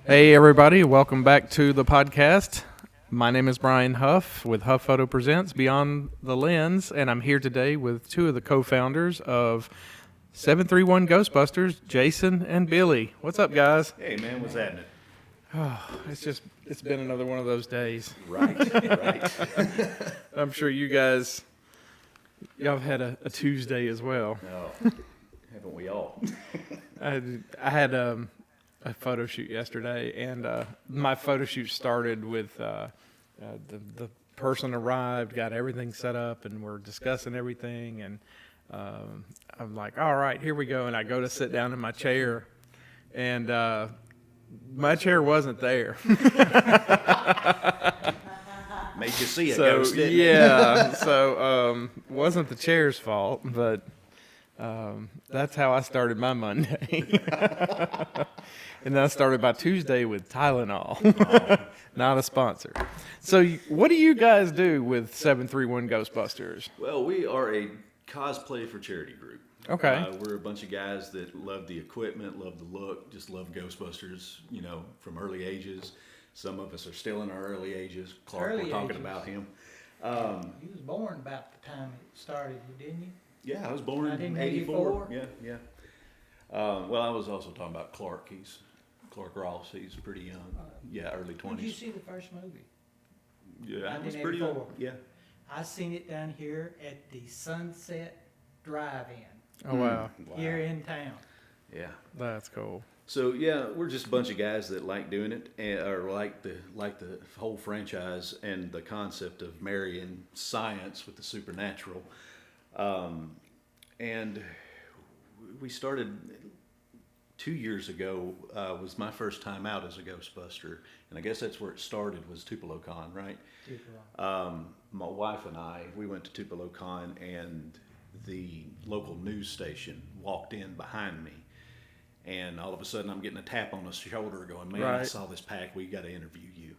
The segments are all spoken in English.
Hey everybody, welcome back to the podcast. My name is Brian Huff with Huffoto Presents Beyond the Lens, and I'm here today with two of the co-founders of 731 Ghostbusters, Jason and Billy. What's up, guys? Hey man, what's happening? It's been another one of those days. Right. I'm sure y'all have had a Tuesday as well. No, haven't we all? I had a photo shoot yesterday, and my photo shoot started with the person arrived, got everything set up, and we're discussing everything, and I'm like, all right, here we go, and I go to sit down in my chair, and my chair wasn't there. Made you see a ghost, didn't it? Yeah, so wasn't the chair's fault, but that's how I started my Monday. And then I started by Tuesday with Tylenol. Not a sponsor. So what do you guys do with 731 Ghostbusters? Well, we are a cosplay for charity group. Okay. We're a bunch of guys that love the equipment, love the look, just love Ghostbusters, from early ages. Some of us are still in our early ages. Clark, we're talking about him. He was born about the time it started, didn't you? Yeah, I was born in 84. Yeah. Well, I was also talking about Clark. He's Clark Ross. He's pretty young. Early 20s. Did you see the first movie? Yeah, I was pretty young. Yeah. I seen it down here at the Sunset Drive-In. Oh, wow. Here in town. Yeah. That's cool. So we're just a bunch of guys that like doing it, or like the whole franchise and the concept of marrying science with the supernatural. And we started 2 years ago. Was my first time out as a Ghostbuster, and I guess that's where it started. Was Tupelo Con, right? Tupelo. My wife and we went to Tupelo Con, and the local news station walked in behind me. And all of a sudden, I'm getting a tap on the shoulder going, man, right. I saw this pack. We got to interview you.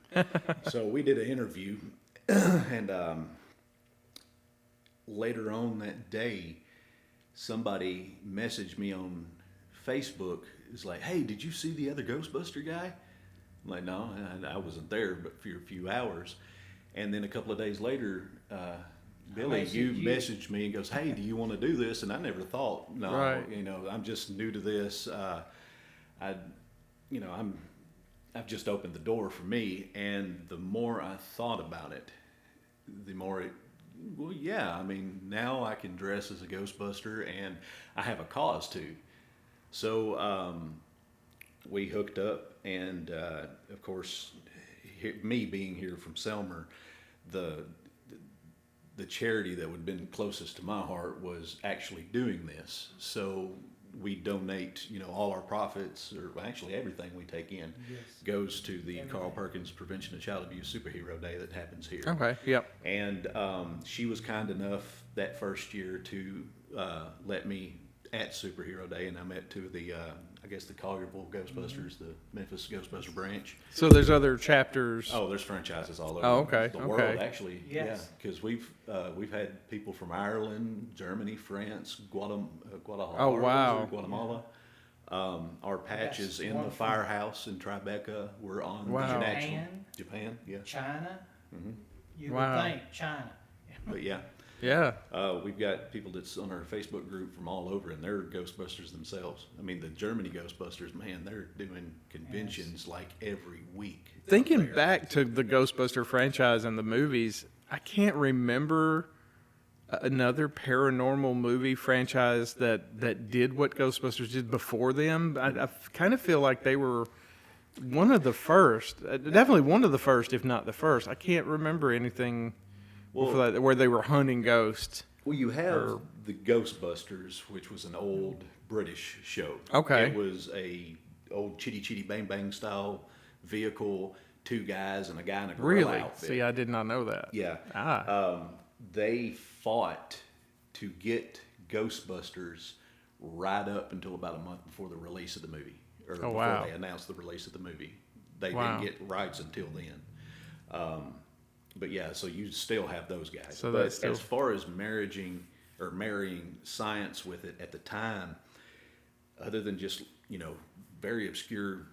So we did an interview. And later on that day, somebody messaged me on Facebook. It's like, hey, did you see the other Ghostbuster guy? I'm like, no, I wasn't there but for a few hours. And then a couple of days later, Billy, you messaged me and goes, hey, do you want to do this? And I never thought, no, right. I'm just new to this. I've just opened the door for me. And the more I thought about it, the more now I can dress as a Ghostbuster and I have a cause to. So we hooked up, and of course, me being here from Selmer, the charity that would have been closest to my heart was actually doing this. So we donate, all our profits, or actually everything we take in, goes to the Carl Perkins Prevention of Child Abuse Superhero Day that happens here. Okay, yep. And she was kind enough that first year to let me at Superhero Day, and I met two of the the Collierville Ghostbusters, the Memphis Ghostbuster branch. So there's other chapters. Oh, there's franchises all over the world, actually. Yes. Yeah, because we've had people from Ireland, Germany, France, Guatemala. Oh, wow. Guatemala. Our patches in the firehouse in Tribeca were on wow. Japan, yeah. China. Mm-hmm. You wow. would think China. But yeah. Yeah. We've got people that's on our Facebook group from all over, and they're Ghostbusters themselves. I mean, the Germany Ghostbusters, man, they're doing conventions like every week. Thinking back to the Ghostbuster franchise and the movies, I can't remember another paranormal movie franchise that did what Ghostbusters did before them. I kind of feel like they were one of the first, definitely one of the first, if not the first. I can't remember anything where they were hunting ghosts. Well, you have the Ghostbusters, which was an old British show. Okay. It was a old Chitty Chitty Bang Bang style vehicle, two guys and a guy in a gorilla outfit. See, I did not know that. Yeah. They fought to get Ghostbusters right up until about a month before the release of the movie, or before they announced the release of the movie. They didn't get rights until then. But yeah, so you still have those guys. So but as far as marrying science with it at the time, other than just very obscure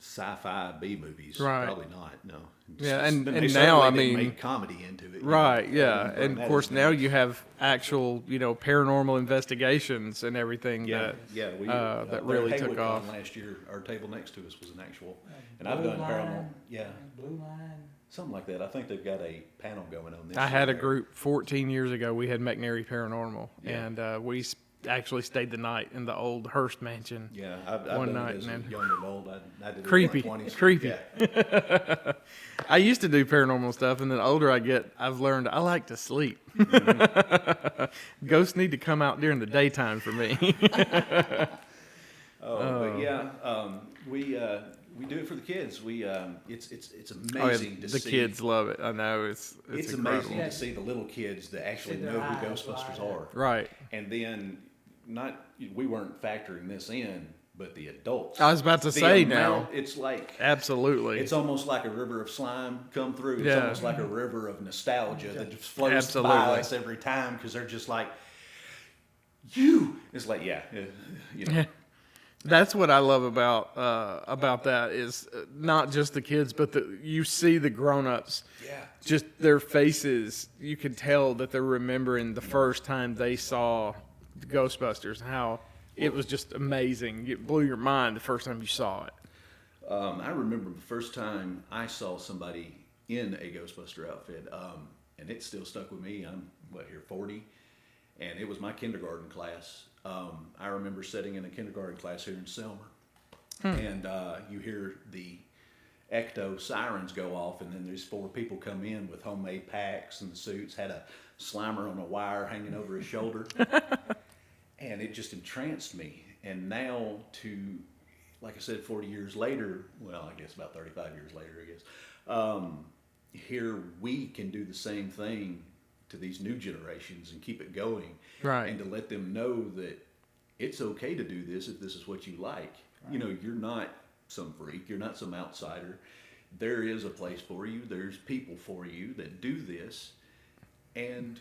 sci-fi B movies. Right. Probably not. No. Yeah, and They now, certainly I didn't mean, make comedy into it. right, You know, yeah, they didn't and bring of that course in now there. you have actual, paranormal investigations and everything Yeah, we that there at really took Haywood off. Con last year. Our table next to us was an actual, and I've done paranormal. Yeah, Blue Line. something like that. I think they've got a panel going on this. I had a year. group 14 years ago. We had McNairy Paranormal, Yeah. and we actually stayed the night in the old Hearst mansion. Yeah, I've one done night, it as a man. young adult. I did it Creepy, in my 20s. creepy. Yeah. I used to do paranormal stuff, and then the older I get, I've learned I like to sleep. Ghosts need to come out during the daytime for me. But yeah, we do it for the kids. It's Oh, amazing yeah, to the see. kids love it. I know it's incredible. amazing to see the little kids that actually See their know who eyes Ghostbusters light are. up. Right. And then we weren't factoring this in, but the adults. I was about to The say amount- now. It's like Absolutely. it's almost like a river of slime come through. It's Yeah. almost like a river of nostalgia that just flows by Absolutely. us every time because they're just like, you. It's like, yeah, you know. That's what I love about that is not just the kids, but you see the grown-ups. Yeah. Just their faces, you can tell that they're remembering the first time they saw the Ghostbusters, how it was just amazing. It blew your mind the first time you saw it. I remember the first time I saw somebody in a Ghostbuster outfit, and it still stuck with me. I'm, 40? And it was my kindergarten class. I remember sitting in a kindergarten class here in Selmer, and you hear the ecto sirens go off, and then there's 4 people come in with homemade packs and suits, had a Slimer on a wire hanging over his shoulder, and it just entranced me. And now like I said, 40 years later, well, I guess about 35 years later, here we can do the same thing to these new generations and keep it going. Right. And to let them know that it's okay to do this if this is what you like. Right. You know, you're not some freak, you're not some outsider. There is a place for you, there's people for you that do this, and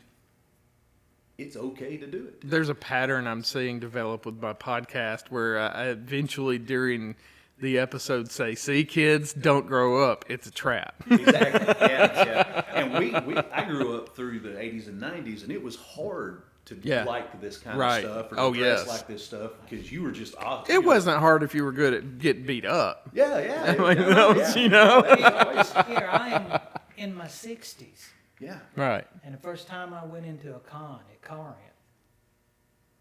it's okay to do it. There's a pattern I'm seeing develop with my podcast where I eventually during the episode say, "See, kids, don't grow up. It's a trap." Exactly. Yeah. And I grew up through the 80s and 90s, and it was hard to like this kind Right. of stuff or to yes. dress like this stuff because you were just awesome. It wasn't hard if you were good at getting beat up. Yeah. Here I am in my 60s, Yeah. Right. and the first time I went into a con at Corinth,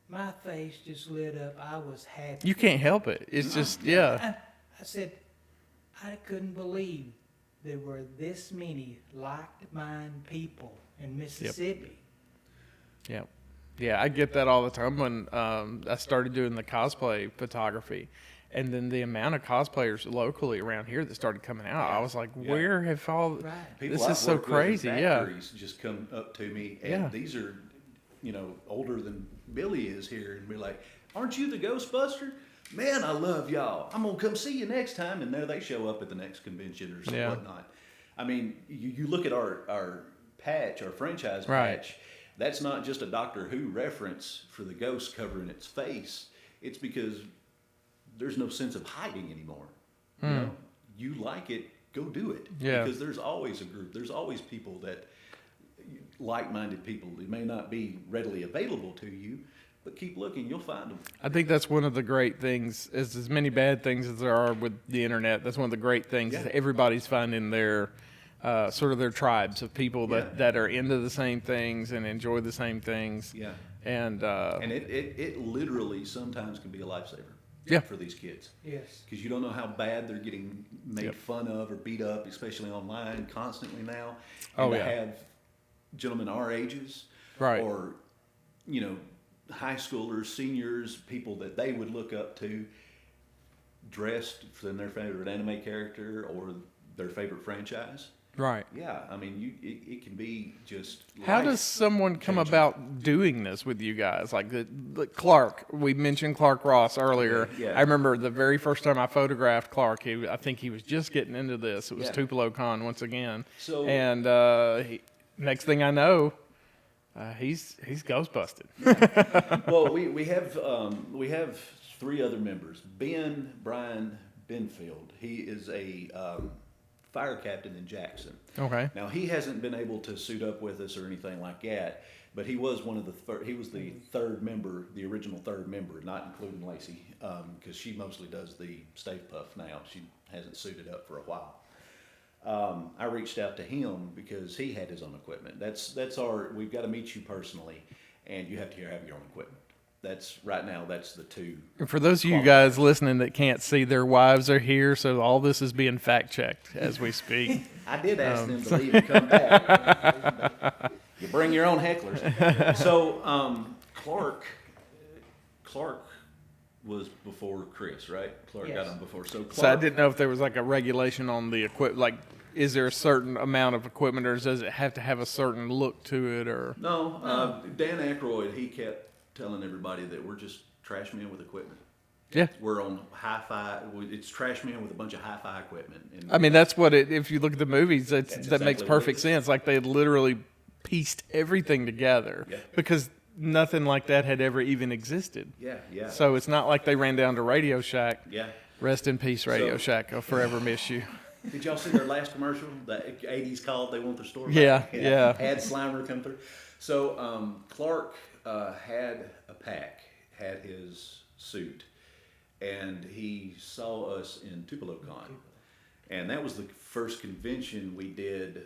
my face just lit up. I was happy. You can't help it. It's just, yeah. I said, I couldn't believe there were this many like-minded people in Mississippi. Yeah. Yeah, I get that all the time when I started doing the cosplay photography. And then the amount of cosplayers locally around here that started coming out, I was like, where have all... Right. People This I've is so worked with in crazy, yeah. factories just come up to me, and these are, older than Billy is here, and we're like, "Aren't you the Ghostbuster? Man, I love y'all. I'm gonna come see you next time." And there they show up at the next convention or something whatnot. I mean, you look at our patch, our franchise patch. That's not just a Doctor Who reference for the ghost covering its face. It's because there's no sense of hiding anymore. You know, you like it, go do it. Yeah. Because there's always a group. There's always people that, like-minded people. It may not be readily available to you, but keep looking, you'll find them. I think that's one of the great things, is as many bad things as there are with the internet. That's one of the great things is everybody's finding their sort of their tribes of people that are into the same things and enjoy the same things. Yeah. And it literally sometimes can be a lifesaver. Yeah. For these kids. Yes. Because you don't know how bad they're getting made fun of or beat up, especially online constantly now. And to have gentlemen our ages, Right. or high schoolers, seniors, people that they would look up to, dressed in their favorite anime character or their favorite franchise. Right. Yeah, I mean, it can be just. How does someone come about doing this with you guys? Like the Clark, we mentioned Clark Ross earlier. Yeah. I remember the very first time I photographed Clark, I think he was just getting into this. It was Tupelo Con once again. So, and next thing I know, he's Ghostbusted. Well, we have 3 other members: Ben, Brian, Benfield. He is a fire captain in Jackson. Okay. Now he hasn't been able to suit up with us or anything like that, but he was one of the he was the third member, the original third member, not including Lacey, because she mostly does the Stave Puff now. She hasn't suited up for a while. I reached out to him because he had his own equipment. That's we've got to meet you personally, and you have to have your own equipment. That's right now. That's the two. And for those of you guys listening that can't see, their wives are here, so all this is being fact checked as we speak. I did ask them to leave and come back. You bring your own hecklers. So Clark was before Chris, right? Clark got on before. So I didn't know if there was like a regulation on the equipment. Like, is there a certain amount of equipment, or does it have to have a certain look to it? Or no, Dan Aykroyd, he kept telling everybody that we're just trash men with equipment. Yeah. We're on hi-fi. It's trash men with a bunch of hi-fi equipment. And I mean, that's what it. If you look at the movies, that exactly makes what perfect it is. sense. Like they had literally pieced everything together because nothing like that had ever even existed. Yeah. So it's not like they ran down to Radio Shack. Yeah. Rest in peace, Radio Shack. I'll forever miss you. Did y'all see their last commercial? The 80s called, they want their store back. Yeah. Had Slimer come through. So Clark had a pack, had his suit, and he saw us in TupeloCon. And that was the first convention we did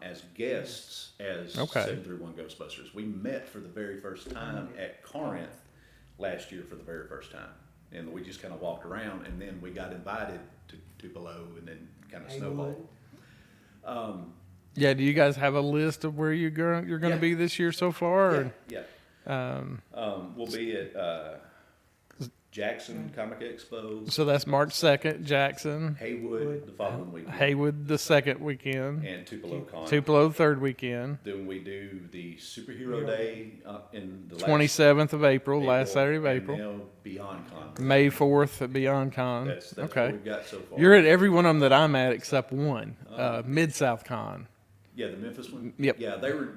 as guests as 731 Ghostbusters. We met for the very first time at Corinth last year for the very first time. And we just kind of walked around, and then we got invited to Tupelo, and then kind of snowballed. Yeah, do you guys have a list of where you're going to be this year so far? Yeah. We'll be at Jackson Comic Expo, So that's March 2nd, Jackson. Haywood the following weekend, Haywood the second weekend. and TupeloCon. Tupelo the third weekend. Then we do the Superhero Day in the 27th of April, last Saturday of April. And now BeyondCon. May 4th at BeyondCon. That's okay. what we've got so far. You're at every one of them that I'm at except one, Mid-South Con. Yeah, the Memphis one. Yep. Yeah, they were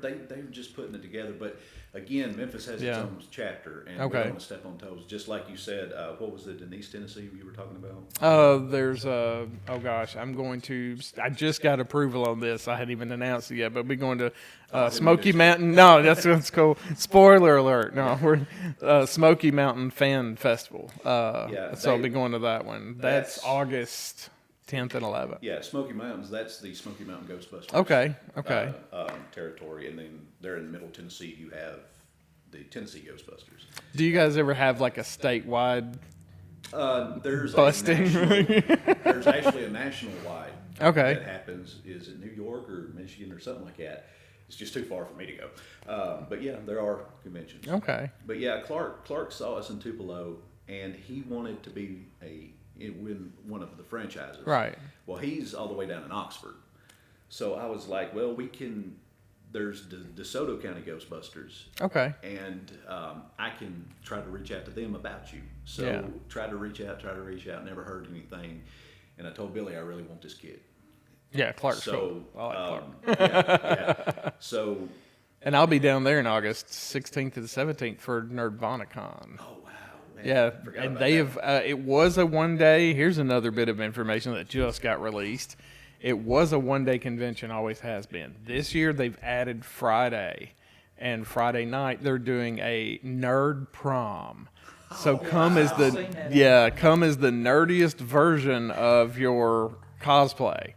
just putting it together, but again, Memphis has its own chapter, and we don't want to step on toes. Just like you said, what was it in East Tennessee you were talking about? There's I just got approval on this. I hadn't even announced it yet, but we're going to Smoky Mountain. No, that's what's cool. Spoiler alert. No, we're Smoky Mountain Fan Festival. So I'll be going to that one. That's August 10th and 11th. Yeah, Smoky Mountains. That's the Smoky Mountain Ghostbusters. Okay. Territory, and then there in Middle Tennessee, you have the Tennessee Ghostbusters. Do you guys ever have like a statewide There's busting? there's actually a national wide. Okay. That happens is it New York or Michigan or something like that. It's just too far for me to go. But yeah, there are conventions. Okay. But yeah, Clark saw us in Tupelo, and he wanted to be win one of the franchises. Right. Well, he's all the way down in Oxford, so I was like, well, we can. There's the DeSoto County Ghostbusters. Okay. And I can try to reach out to them about you. So try to reach out. Never heard anything, and I told Billy I really want this kid. Yeah, Clark's cool. I like Clark. Yeah. So. And I'll be down there in August 16th to the 17th for NerdVanaCon. Oh wow. Man, Yeah, and they have. It was a one-day. Here's another bit of information that just got released. It was a one-day convention, always has been. This year they've added Friday, and Friday night they're doing a nerd prom. So come as the nerdiest version of your cosplay.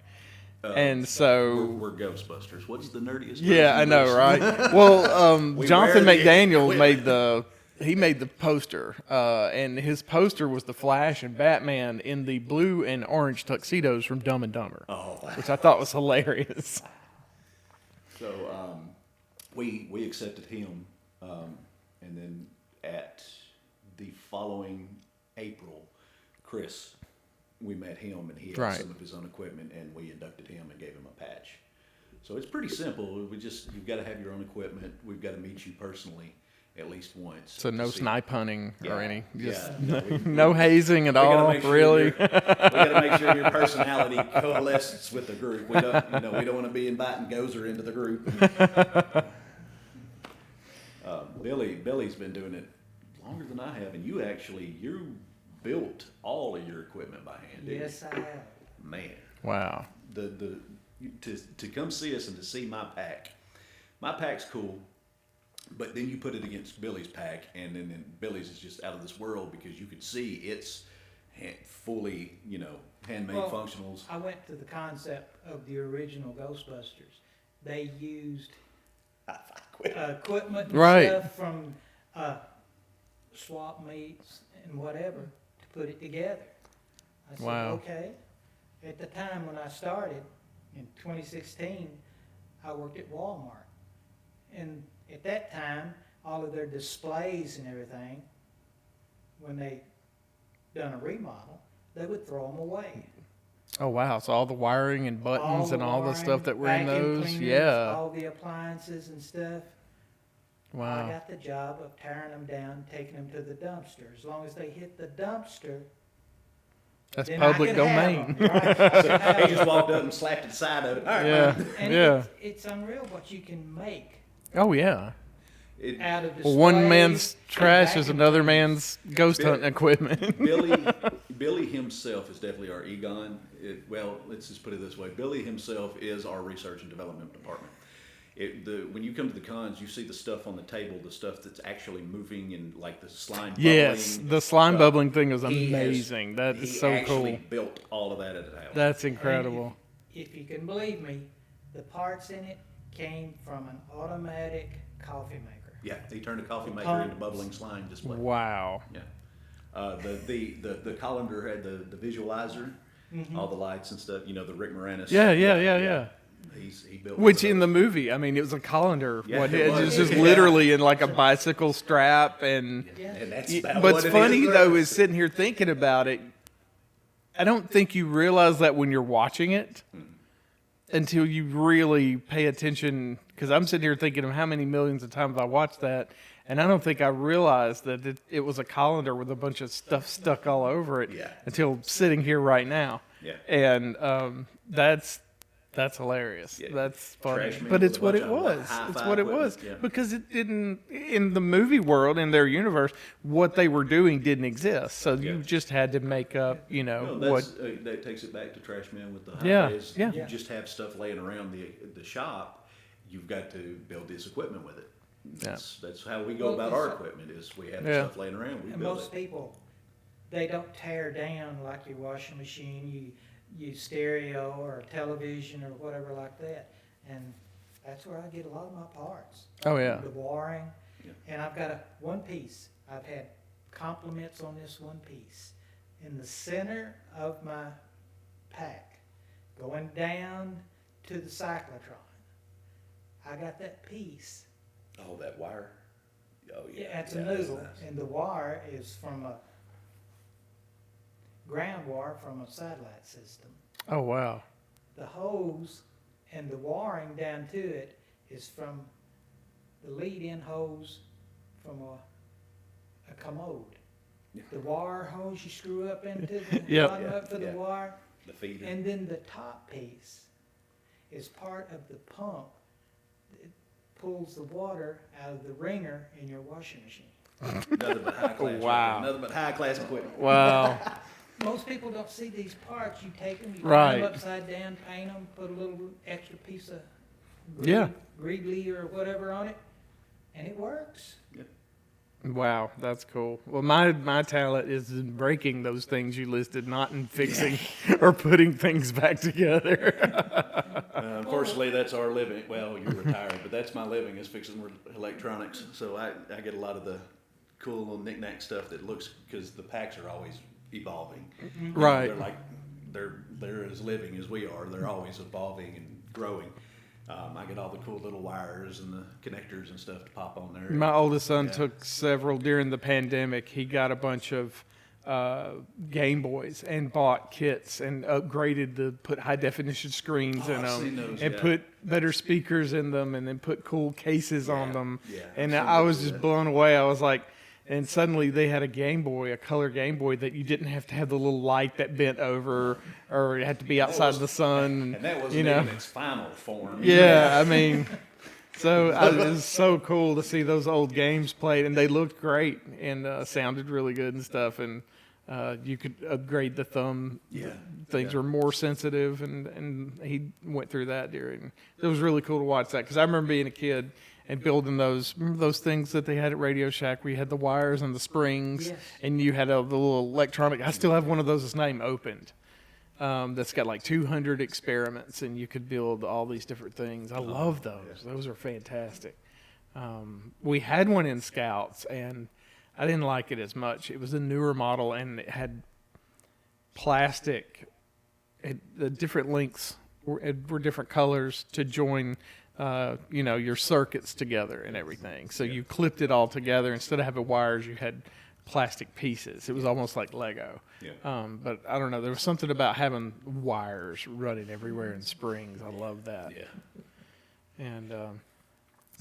And so we're Ghostbusters. What's the nerdiest? Yeah, I know, right? Well, Jonathan McDaniel made the poster, and his poster was the Flash and Batman in the blue and orange tuxedos from Dumb and Dumber, which I thought was hilarious. So we accepted him, and then at the following April, Chris, we met him, and he had some of his own equipment, and we inducted him and gave him a patch. So it's pretty simple. You've got to have your own equipment. We've got to meet you personally at least once. So no snipe hunting or any, just we no hazing at all, really. We got to make sure your personality coalesces with the group. We don't want to be inviting Gozer into the group. Billy's been doing it longer than I have, and you're built all of your equipment by hand, didn't Yes, I have. you? Man, Wow. to come see us and to see my pack. My pack's cool, but then you put it against Billy's pack, and then Billy's is just out of this world because you could see it's fully, handmade Well, functionals. I went to the concept of the original Ghostbusters. They used equipment and Right. stuff from swap meets and whatever to put it together. I said, Wow. okay. At the time when I started in 2016, I worked at Walmart. And at that time, all of their displays and everything, when they done a remodel, they would throw them away. Oh wow! So all the wiring and buttons and all the stuff that were in vacuum those, cleaners, yeah. all the appliances and stuff. I Wow. got the job of tearing them down, taking them to the dumpster. As long as they hit the dumpster, That's then I public could have domain. 'em, right? I could have He 'em. just walked up and slapped the side of it. All right, Yeah. And Yeah. it's unreal what you can make Oh yeah. It, out of Well, one displays man's and trash is vacuum another cleaners. man's ghost hunting equipment. Billy himself is definitely our Egon. Let's just put it this way: Billy himself is our research and development department. When you come to the cons, you see the stuff on the table, the stuff that's actually moving, and like the slime. Yes, bubbling. the slime bubbling thing is He has- amazing. That he is so actually cool. built all of that at the house. That's incredible. If you can believe me, the parts in it came from an automatic coffee maker. Yeah, he turned a coffee maker Pumps. into bubbling slime display. Wow. Yeah. The colander had the visualizer, all the lights and stuff. The Rick Moranis. Yeah. He built Which one of in the those. movie, I mean, it was a colander. Yeah, What, it it's was. just Yeah. literally in like a bicycle strap, and Yeah. And that's Y- about What's what it funny is. though is sitting here thinking about it. I don't think you realize that when you're watching it until you really pay attention. Because I'm sitting here thinking of how many millions of times I watched that, and I don't think I realized that it was a colander with a bunch of stuff stuck all over it Yeah. until sitting here right now. Yeah. And that's hilarious. Yeah. That's funny. Trash man But with it's a what bunch it of was. hi-fi It's what it was. equipment, yeah. Because it didn't, in the movie world, in their universe, what they were doing didn't exist. So you Yeah. just had to make up, Well, what. that takes it back to Trash Man with the Yeah, hi-fis. yeah. You just have stuff laying around the shop. You've got to build this equipment with it. That's how we go Well, about our it's- equipment. Is we have Yeah. stuff laying around, we And build most it. people, they don't tear down like your washing machine, you stereo or television or whatever like that. And that's where I get a lot of my parts. Oh, yeah. The wiring. Yeah. And I've got one piece. I've had compliments on this one piece. In the center of my pack, going down to the cyclotron, I got that piece. Oh, that wire. Oh yeah. Yeah, it's a that's noodle, nice. and the wire is from a ground wire from a satellite system. Oh, wow. The hose and the wiring down to it is from the lead-in hose from a commode. Yeah. The wire hose you screw up into the Yep. bottom up for the Yeah. wire, The feeder. and then the top piece is part of the pump that pulls the water out of the wringer in your washing machine. Nothing but high class. Wow. Nothing but high class equipment. Wow. Most people don't see these parts. You take them, you Right. turn them upside down, paint them, put a little extra piece of Yeah. greedly or whatever on it, and it works. Wow, that's cool. Well, my talent is in breaking those things you listed, not in fixing or putting things back together. Unfortunately, that's our living. Well, you're retired, but that's my living is fixing electronics. So I get a lot of the cool little knick-knack stuff that looks, because the packs are always evolving. Right. They're like, they're as living as we are. They're always evolving and growing. I get all the cool little wires and the connectors and stuff to pop on there. My oldest son Yeah. took several during the pandemic. He got a bunch of Game Boys and bought kits and upgraded to put high definition screens in I've seen them those, and yeah. put better speakers in them and then put cool cases on Yeah, them. yeah, And I've seen I was those, just yeah. blown away. I was like, and suddenly they had a Game Boy, a color Game Boy that you didn't have to have the little light that bent over or it had to be outside was- the sun. And that wasn't you know. even its final form. Yeah, I mean, it was so cool to see those old games played, and they looked great and sounded really good and stuff. And You could upgrade the thumb. Yeah. Things Yeah. were more sensitive, and he went through that during. It was really cool to watch that because I remember being a kid and building those things that they had at Radio Shack where you had the wires and the springs, Yes. and you had the little electronic. I still have one of those that's not even opened. That's got like 200 experiments, and you could build all these different things. I love those. Those are fantastic. We had one in Scouts, and I didn't like it as much. It was a newer model, and it had plastic. The different lengths were different colors to join, your circuits together and everything. So you clipped it all together. Instead of having wires, you had plastic pieces. It was almost like Lego. Yeah. But I don't know. There was something about having wires running everywhere and springs. I love that. Yeah. And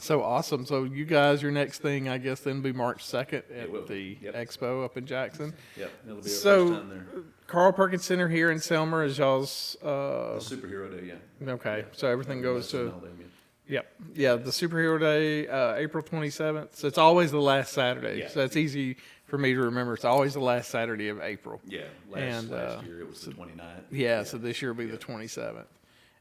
so awesome. So you guys, your next thing, I guess, then be March 2nd It will at be. the Yep. expo up in Jackson. Yep. It'll be our So- first time there. Carl Perkins Center here in Selmer is y'all's. The superhero day, yeah. Okay, so everything goes to. All them, yeah. Yep. Yeah, the Superhero Day, April 27th. So it's always the last Saturday. Yeah. So it's easy for me to remember. It's always the last Saturday of April. Yeah. And, Last year it was the 29th. Yeah, so this year will be the 27th.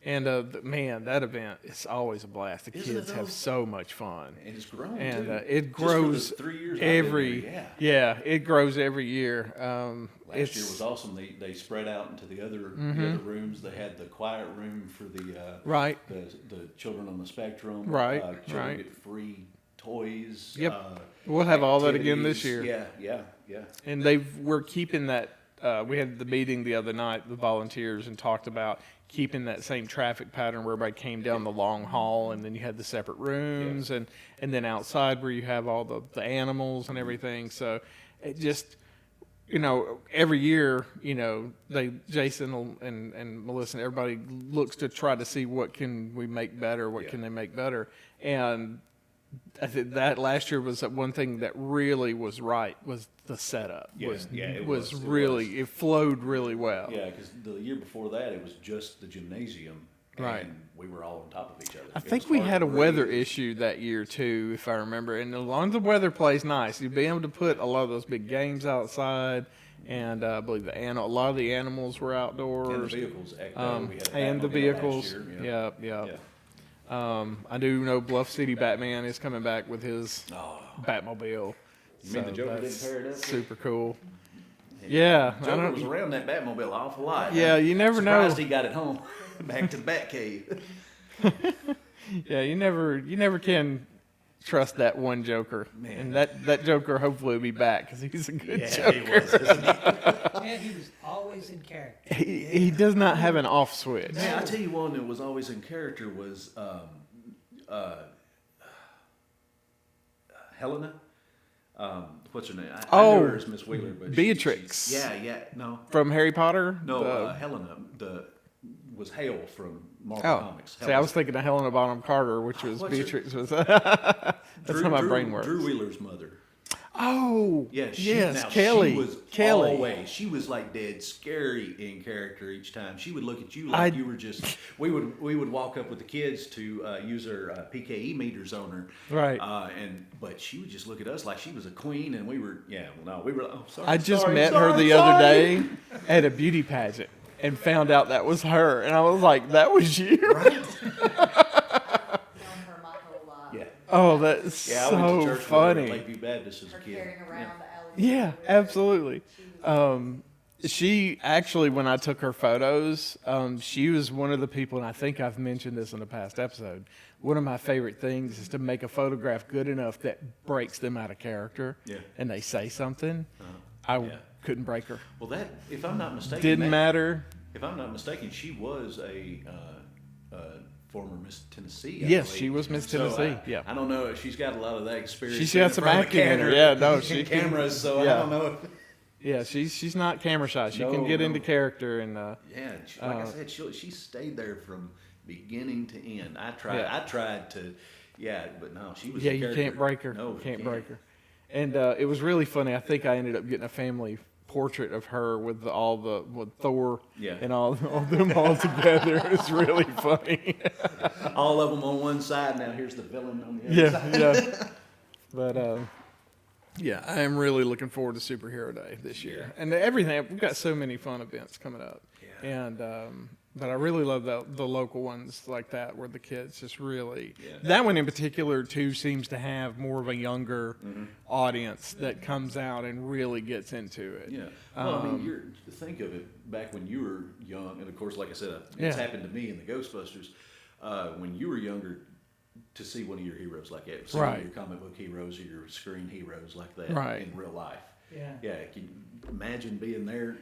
And man, that event is always a blast. The Isn't it kids have though? so much fun. And it's grown And too. it Just for the grows 3 years I've been every there, yeah. it grows every year. Last year was awesome. They spread out into the other rooms. They had the quiet room for the right. the children on the spectrum. Right, Children right. get free toys. Yep. We'll have all that again this activities. year. Yeah. And we're keeping that. We had the meeting the other night, the volunteers, and talked about keeping that same traffic pattern where everybody came down the long hall, and then you had the separate rooms, and then outside where you have all the animals and everything. So it just, every year, Jason and Melissa and everybody looks to try to see what can we make better, what can they make better, and I think that last year was one thing that really was right was the setup. It flowed really well. Yeah, because the year before that it was just the gymnasium, Right. And we were all on top of each other. I It think was we hard had to a weather breathe. issue that year too, if I remember. And as long as the weather plays nice, you'd be able to put a lot of those big games outside. And I believe a lot of the animals were And the outdoors. vehicles. We had a And the Batmobile last vehicles. year, Yeah. Yeah. I do know Bluff City Batman is coming back with his Oh, Batmobile. you mean the Joker didn't that's pair it up? super cool. Yeah, I Joker don't. was around that Batmobile an awful lot. Yeah, I'm you never know. surprised he got it home, back to the Batcave. Yeah, you never can trust that one Joker. Man. And that Joker hopefully will be back because he's a good Yeah, Joker. he was. Isn't he? And he was always in character. He does not have an off switch. Man, I tell you one that was always in character was Helena. What's her name? I knew her as Miss Wheeler, but Beatrix. no, From Harry Potter? Helena was Hale from Marvel Oh, Comics. see, I was thinking of Helena Bonham Carter, which was What's her- Beatrix. That's how my brain works. Drew Wheeler's mother. Oh, Yeah, yes, now, Kelly. She was Kelly. always. She was like dead scary in character each time. She would look at you like you were just. We would walk up with the kids to use her PKE meters on her. Right. But she would just look at us like she was a queen, and we were. Yeah, well, no, we were. Oh, sorry. I just sorry, met sorry, her the sorry. other day at a beauty pageant and found out that was her, and I was like, "That was you." Right. Known her my whole life. Yeah. Oh, that's Yeah, I went to so church with her funny. at Lakeview Baptist as a Her kid. carrying around the Yeah, absolutely. She was She actually, when I took her photos, she was one of the people, and I think I've mentioned this in a past episode. One of my favorite things is to make a photograph good enough that breaks them out of character, Yeah. and they say something. I Yeah. couldn't break her. Well, that if I'm not mistaken, Didn't matter. If I'm not mistaken, she was a former Miss Tennessee. I Yes, believe. she was Miss So Tennessee. Yeah. I don't know if she's got a lot of that experience. She's in got some front of acting in her. camera- Yeah, no, she can- cameras. So yeah. I don't know. If, Yeah, she's not camera shy. She can No, get no. into character, and yeah, like I said, she stayed there from beginning to end. I tried. Yeah. I tried to. Yeah, but no, she was. yeah, a you character. can't break her. No, You can't break her. And it was really funny. I think I ended up getting a family portrait of her with with Thor Yeah. and all them all together. It's really funny. All of them on one side. Now here's the villain on the other side. yeah. But Yeah, I am really looking forward to Superhero Day this year, and everything. We've got so many fun events coming up, and but I really love the local ones like that where the kids just really. That one in particular too seems to have more of a younger audience that comes out and really gets into it. Yeah. Well, I mean, think of it back when you were young, and of course, like I said, it's happened to me in the Ghostbusters. When you were younger, to see one of your heroes like that, see one of your comic book heroes or your screen heroes like that in real life. Yeah. Yeah. Can you imagine being there,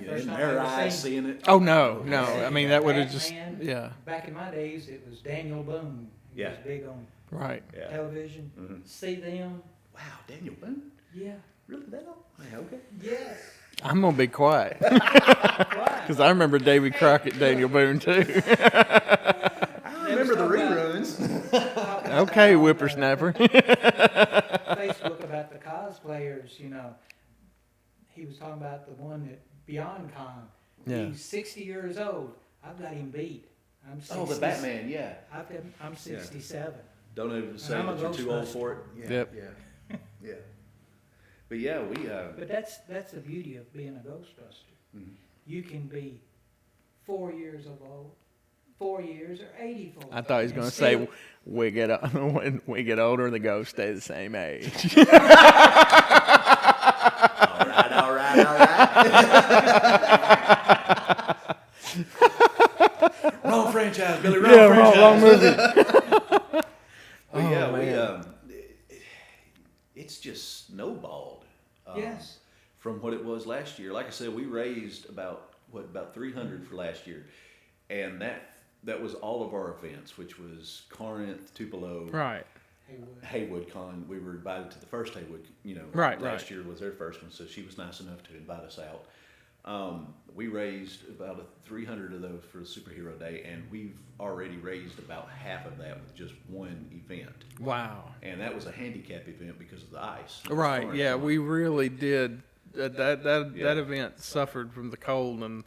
first in time their I ever eyes, seen- seeing it? Oh no. I mean that would have Batman, just Back in my days, it was Daniel Boone. He was big on Yeah. television. See them. Wow, Daniel Boone? Yeah. Really? That old? Yeah, okay. Yes. I'm gonna be quiet Why? because I remember Davy Crockett, Daniel Boone too. I remember the reruns. Okay, whippersnapper. Facebook about the cosplayers, he was talking about the one that Beyond Con. Yeah. He's 60 years old. I've got him beat. I'm 60. Oh, the Batman, yeah. I'm 67. Don't ever say I'm a that you're too old Ghostbuster. for it. Yeah, Yep. yeah, yeah. But yeah, But that's the beauty of being a Ghostbuster. You can be 4 years old, 4 years, or 84. I thought he was and gonna still- say when we get older, the ghosts stay the same age. all right. Wrong franchise, Billy. Wrong franchise. wrong movie. But yeah, it's just snowballed. Yes. From what it was last year. Like I said, we raised about 300 for last year, and that was all of our events, which was Corinth, Tupelo, Right. Haywood Con. We were invited to the first Haywood. Last year was their first one, so she was nice enough to invite us out. We raised about 300 of those for the Superhero Day, and we've already raised about half of that with just one event. Wow. And that was a handicap event because of the ice. Right. Yeah, we really did. That event suffered from the cold and.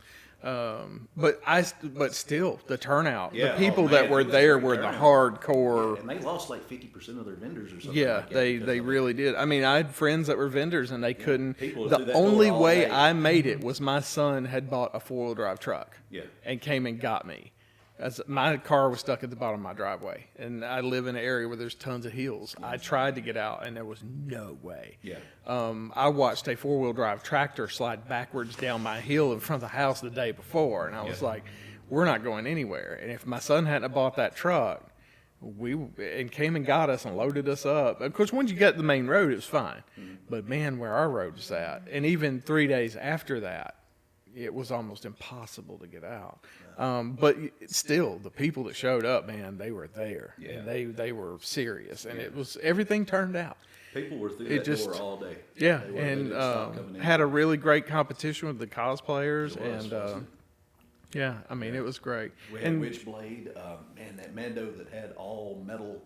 But still, the turnout, the people that were there were the hardcore. And they lost like 50% of their vendors or something. Yeah, like that they really did. I mean, I had friends that were vendors and they couldn't. People The through that only door all way day. I made it was my son had bought a 4-wheel drive truck. Yeah. And came and got me. As my car was stuck at the bottom of my driveway, and I live in an area where there's tons of hills. I tried to get out, and there was no way. Yeah. I watched a 4-wheel drive tractor slide backwards down my hill in front of the house the day before, and I was like, "We're not going anywhere." And if my son hadn't bought that truck, and came and got us and loaded us up. Of course, once you got the main road, it was fine. But man, where our road was at, and even 3 days after that, it was almost impossible to get out. But still, the people that showed up, man, they were there. Yeah. And they were serious, and it was everything turned out. People were through It that just- door all day. Yeah, They were. They and didn't stop coming in. had a really great competition with the cosplayers, It was, and wasn't yeah, I mean it was great. We had And Witchblade, man, that Mando that had all metal.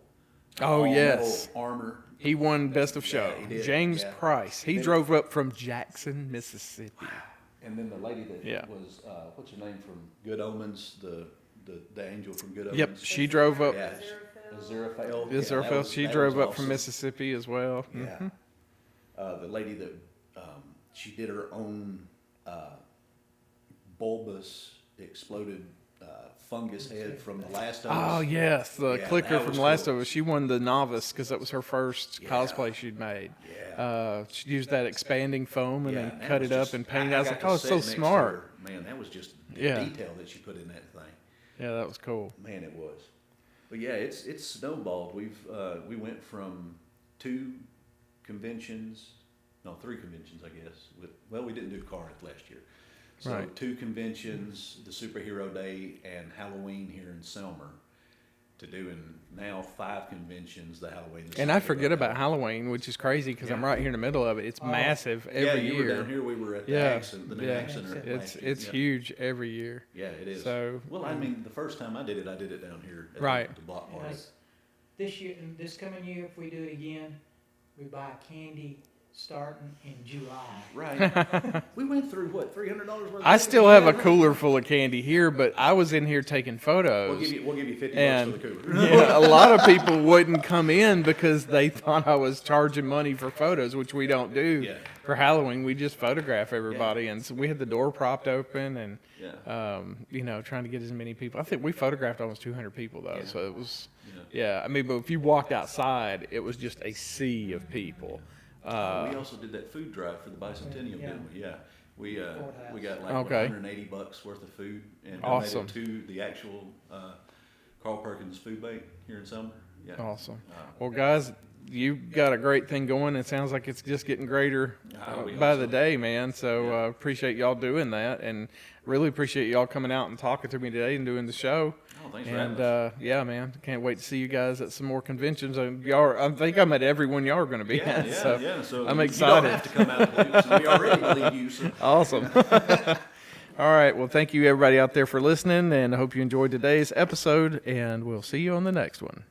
Oh, all yes. metal armor. he won Best of Show. he did, James yeah. Price. He Then- drove up from Jackson, Mississippi. And then the lady that Yeah. was, what's her name from Good Omens, the angel from Good Omens. Yep, she drove up. Yeah. Aziraphale. Israfel, she drove up from Mississippi as well. Yeah. The lady that she did her own bulbous exploded fungus head from The Last of Us. Oh yes, the Yeah, clicker that from was The Last cool. of Us. She won the novice because that was her first cosplay she'd made. Yeah. She used that expanding foam and Yeah, then that cut was it up just- and painted it. I was got like, to oh, it's sit so next to smart. her. Man, that was just the Yeah. detail that she put in that thing. Yeah, that was cool. Man, it was. But yeah, it's snowballed. We went from 3 conventions, I guess. We didn't do Corinth last year. So Right. 2 conventions, the Superhero Day and Halloween here in Selmer, to doing now 5 conventions, the Halloween. the And I Superhero forget Day. about Halloween, which is crazy because I'm right here in the middle of it. It's massive every Yeah, you year. were down here. We were at the Yeah, the new yeah. Ag Center last year. It's Yeah. huge every year. Yeah, it is. So- well, I mean, the first time I did it down here at Right. the block And party. this year, this coming year, if we do it again, we buy candy starting in July. Right. We went through what, $300 worth of I candy? still have a cooler full of candy here, but I was in here taking photos. We'll give you $50 And for the cooler. yeah, a lot of people wouldn't come in because they thought I was charging money for photos, which we don't do Yeah. for Halloween. We just photograph everybody, and so we had the door propped open, and trying to get as many people. I think we photographed almost 200 people though, so it was, I mean, but if you walked outside, it was just a sea of people. We also did that food drive for the bicentennial, Yeah. didn't we? Yeah. We got like Okay. $180 worth of food and Awesome. donated to the actual Carl Perkins food bank here in Summer. Yeah. Awesome. Well, guys, you got a great thing going. It sounds like it's just getting greater We by hope the so. day, man. So appreciate y'all doing that, and really appreciate y'all coming out and talking to me today and doing the show. Oh, thanks for And having us. yeah, man, can't wait to see you guys at some more conventions. I think I'm at every one y'all are going to be at. So So I'm You excited. don't have to come out and believe, so we already believe you. So. Awesome. All right. Well, thank you everybody out there for listening, and I hope you enjoyed today's episode, and we'll see you on the next one.